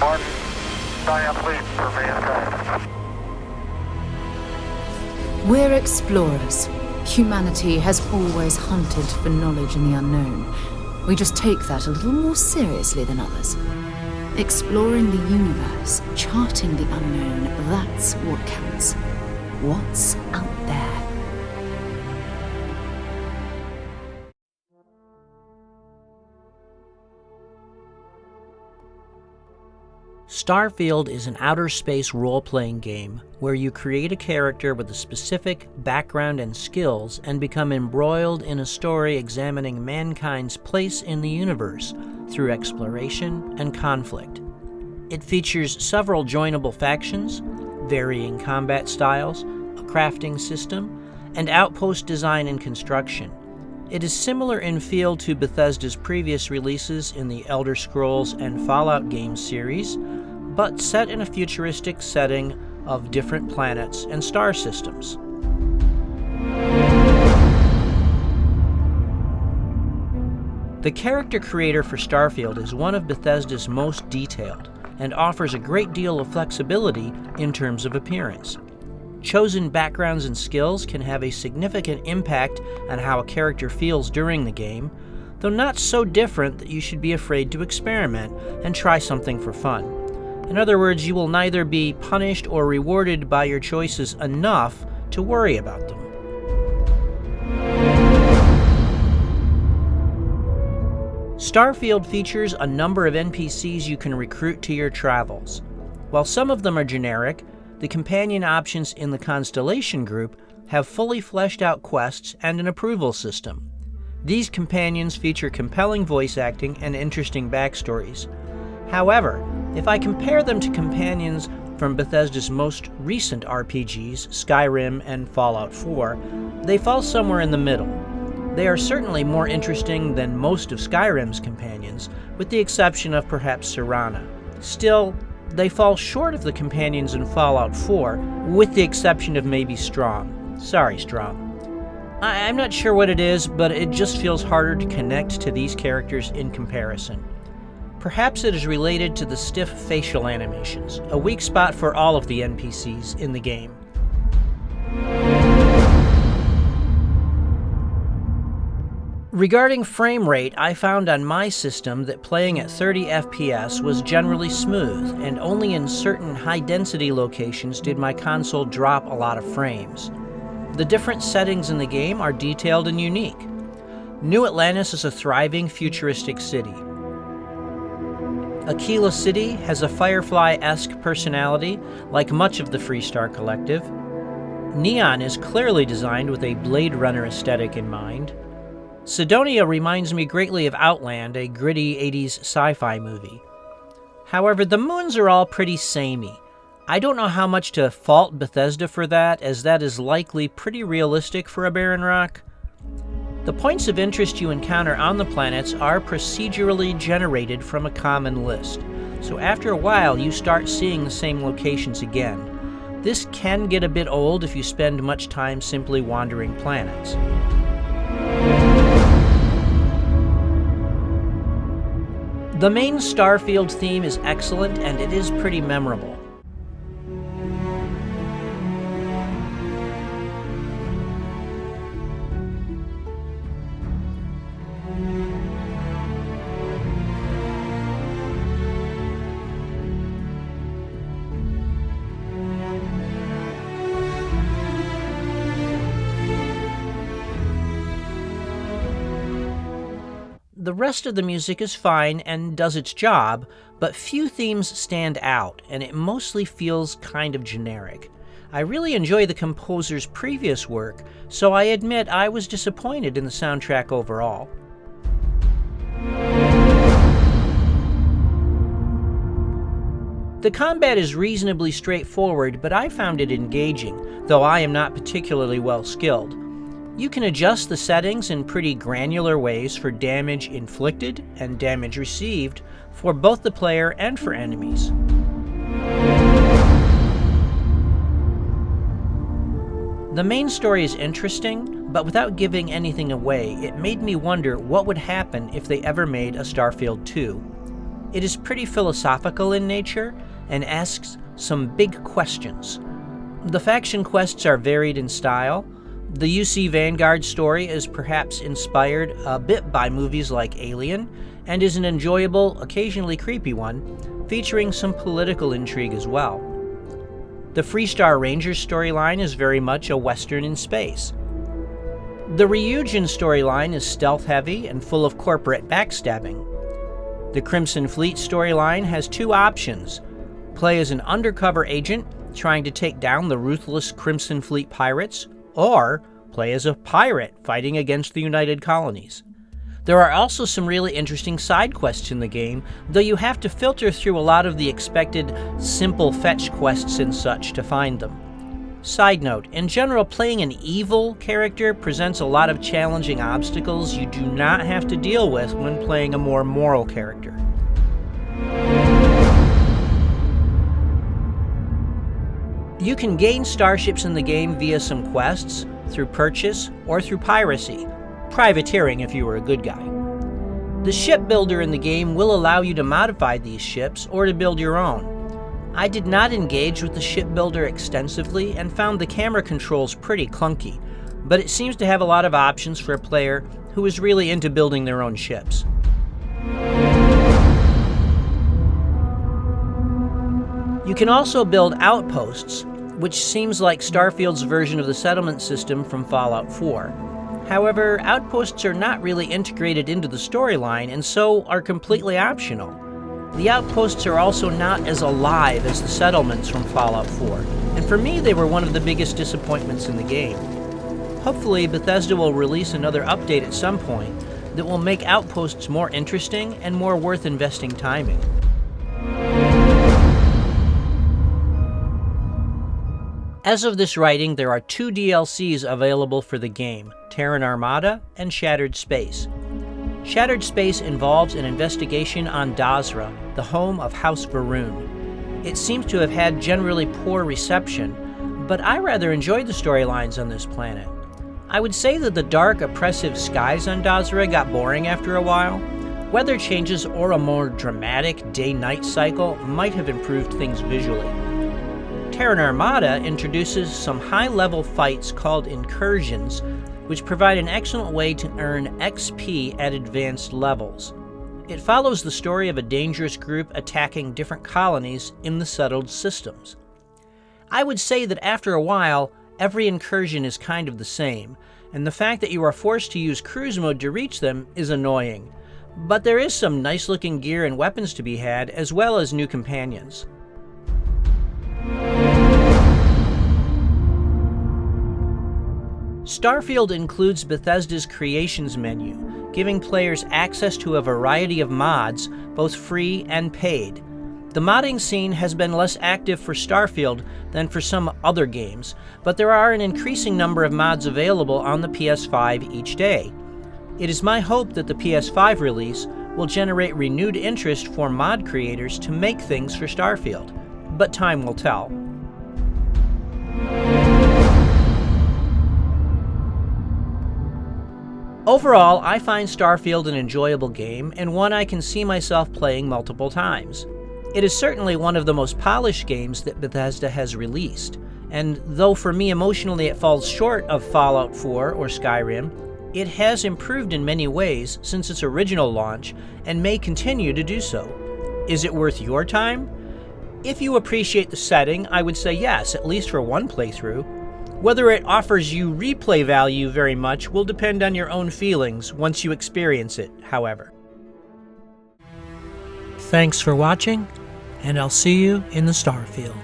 Martin, Diane lead for mankind. We're explorers. Humanity has always hunted for knowledge in the unknown. We just take that a little more seriously than others. Exploring the universe, charting the unknown, that's what counts. What's out there? Starfield is an outer space role-playing game where you create a character with a specific background and skills and become embroiled in a story examining mankind's place in the universe through exploration and conflict. It features several joinable factions, varying combat styles, a crafting system, and outpost design and construction. It is similar in feel to Bethesda's previous releases in the Elder Scrolls and Fallout games series, but set in a futuristic setting of different planets and star systems. The character creator for Starfield is one of Bethesda's most detailed and offers a great deal of flexibility in terms of appearance. Chosen backgrounds and skills can have a significant impact on how a character feels during the game, though not so different that you should be afraid to experiment and try something for fun. In other words, you will neither be punished or rewarded by your choices enough to worry about them. Starfield features a number of NPCs you can recruit to your travels. While some of them are generic, the companion options in the Constellation group have fully fleshed out quests and an approval system. These companions feature compelling voice acting and interesting backstories. However, if I compare them to companions from Bethesda's most recent RPGs, Skyrim and Fallout 4, they fall somewhere in the middle. They are certainly more interesting than most of Skyrim's companions, with the exception of perhaps Serana. Still, they fall short of the companions in Fallout 4, with the exception of maybe Strong. Sorry, Strong. I'm not sure what it is, but it just feels harder to connect to these characters in comparison. Perhaps it is related to the stiff facial animations, a weak spot for all of the NPCs in the game. Regarding frame rate, I found on my system that playing at 30 FPS was generally smooth, and only in certain high-density locations did my console drop a lot of frames. The different settings in the game are detailed and unique. New Atlantis is a thriving, futuristic city. Aquila City has a Firefly-esque personality, like much of the Freestar Collective. Neon is clearly designed with a Blade Runner aesthetic in mind. Sidonia reminds me greatly of Outland, a gritty 80s sci-fi movie. However, the moons are all pretty samey. I don't know how much to fault Bethesda for that, as that is likely pretty realistic for a barren rock. The points of interest you encounter on the planets are procedurally generated from a common list, so after a while you start seeing the same locations again. This can get a bit old if you spend much time simply wandering planets. The main Starfield theme is excellent, and it is pretty memorable. The rest of the music is fine and does its job, but few themes stand out, and it mostly feels kind of generic. I really enjoy the composer's previous work, so I admit I was disappointed in the soundtrack overall. The combat is reasonably straightforward, but I found it engaging, though I am not particularly well skilled. You can adjust the settings in pretty granular ways for damage inflicted and damage received for both the player and for enemies. The main story is interesting, but without giving anything away, it made me wonder what would happen if they ever made a Starfield 2. It is pretty philosophical in nature and asks some big questions. The faction quests are varied in style. The UC Vanguard story is perhaps inspired a bit by movies like Alien, and is an enjoyable, occasionally creepy one, featuring some political intrigue as well. The Freestar Rangers storyline is very much a Western in space. The Ryujin storyline is stealth-heavy and full of corporate backstabbing. The Crimson Fleet storyline has two options: play as an undercover agent trying to take down the ruthless Crimson Fleet pirates, or play as a pirate fighting against the United Colonies. There are also some really interesting side quests in the game, though you have to filter through a lot of the expected simple fetch quests and such to find them. Side note, in general, playing an evil character presents a lot of challenging obstacles you do not have to deal with when playing a more moral character. You can gain starships in the game via some quests, through purchase, or through piracy. Privateering if you were a good guy. The ship builder in the game will allow you to modify these ships or to build your own. I did not engage with the ship builder extensively and found the camera controls pretty clunky, but it seems to have a lot of options for a player who is really into building their own ships. You can also build outposts, which seems like Starfield's version of the settlement system from Fallout 4. However, outposts are not really integrated into the storyline and so are completely optional. The outposts are also not as alive as the settlements from Fallout 4, and for me they were one of the biggest disappointments in the game. Hopefully Bethesda will release another update at some point that will make outposts more interesting and more worth investing time in. As of this writing, there are 2 DLCs available for the game, Terran Armada and Shattered Space. Shattered Space involves an investigation on Dazra, the home of House Varun. It seems to have had generally poor reception, but I rather enjoyed the storylines on this planet. I would say that the dark, oppressive skies on Dazra got boring after a while. Weather changes or a more dramatic day-night cycle might have improved things visually. Terran Armada introduces some high-level fights called incursions, which provide an excellent way to earn XP at advanced levels. It follows the story of a dangerous group attacking different colonies in the settled systems. I would say that after a while, every incursion is kind of the same, and the fact that you are forced to use cruise mode to reach them is annoying. But there is some nice-looking gear and weapons to be had, as well as new companions. Starfield includes Bethesda's Creations menu, giving players access to a variety of mods, both free and paid. The modding scene has been less active for Starfield than for some other games, but there are an increasing number of mods available on the PS5 each day. It is my hope that the PS5 release will generate renewed interest for mod creators to make things for Starfield, but time will tell. Overall, I find Starfield an enjoyable game and one I can see myself playing multiple times. It is certainly one of the most polished games that Bethesda has released, and though for me emotionally it falls short of Fallout 4 or Skyrim, it has improved in many ways since its original launch and may continue to do so. Is it worth your time? If you appreciate the setting, I would say yes, at least for one playthrough. Whether it offers you replay value very much will depend on your own feelings once you experience it, however. Thanks for watching, and I'll see you in the Starfield.